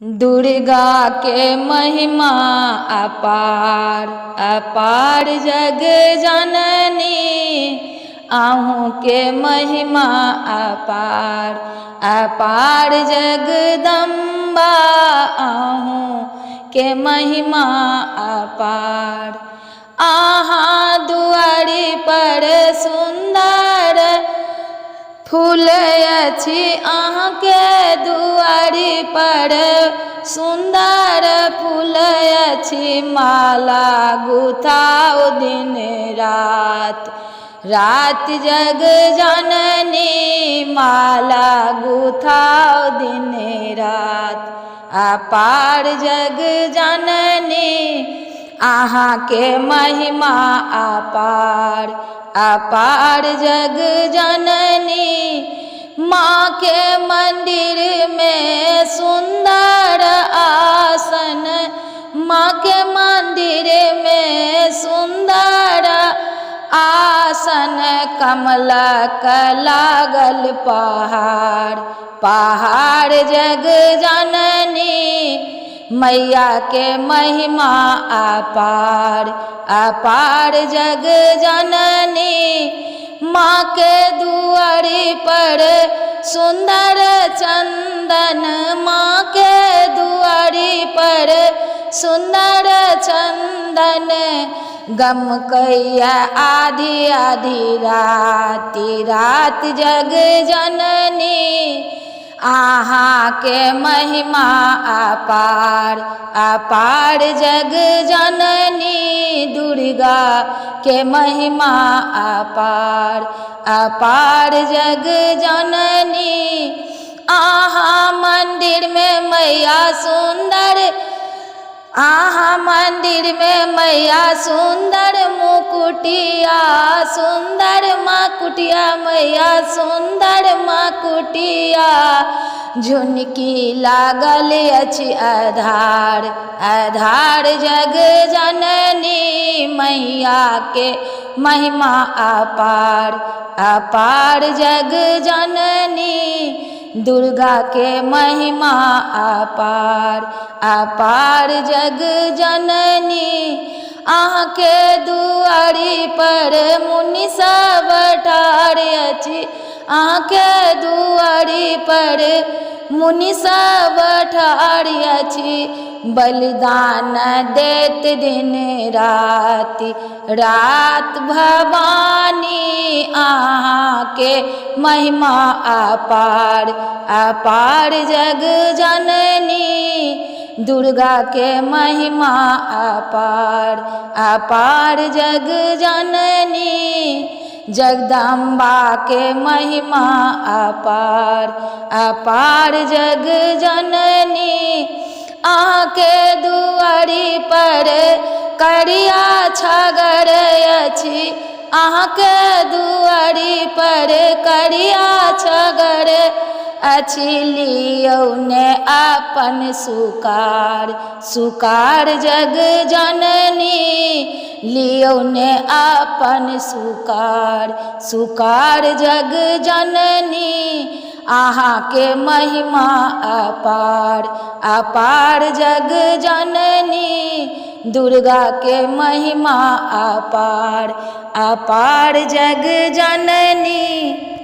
दुर्गा के महिमा अपार अपार जग जननी। आहू के महिमा अपार अपार जगदम्बा। आहू के महिमा अपार। आहाँ दुआरी पर सुंदर फूल अछि। आहाँ के दुआरी पर सुंदर फूल अछि। माला गुथाओ दिन रात रात जग जननी। माला गुथाओ दिन रात अपार जग जननी। आहाँ के महिमा अपार अपार जग जननी। माँ के मंदिर में सुंदर आसन। माँ के मंदिर में सुंदर आसन। कमल लागल पहाड़ पहाड़ जग जननी। मैया के महिमा अपार अपार जग जननी। माँ के दुआरी पर सुंदर चंदन। माँ के दुआरी पर सुंदर चंदन। गम कैया आधी आधी राति रात जग जननी। आहाँ के महिमा अपार अपार जग जननी। दुर्गा के महिमा अपार अपार जग जननी। आहाँ मंदिर में मैया सुंदर। आहाँ मंदिर में मैया सुंदर मुकुटिया। सुंदर मुकुटिया मैया सुंदर मुकुटिया। झुनकी लागल अछि आधार आधार जग जननी। मैया के महिमा अपार अपार जग जननी। दुर्गा के महिमा अपार अपार जग जननी। आहाँ के दुआरी पर मुनि सब ठाढ़ अछि। आहाँ के दुआरी पर मुनि सब ठाढ़ अछि। बलिदान देत दिन राति रात भवानी। आहाँ के महिमा अपार अपार जग जननी। दुर्गा के महिमा अपार अपार जग जननी। जगदम्बा के महिमा अपार अपार जग जननी। आहाँ के दुआरी पर करिया छगर अछि। आहाँ के दुआरी पर करिया छगर अछि। लियौ ने अपन सुकार सुकार जग जननी। लियौ ने अपन सुकार सुकार जग जननी। आहाँ के महिमा अपार अपार जग जननी। दुर्गा के महिमा अपार अपार जग जननी।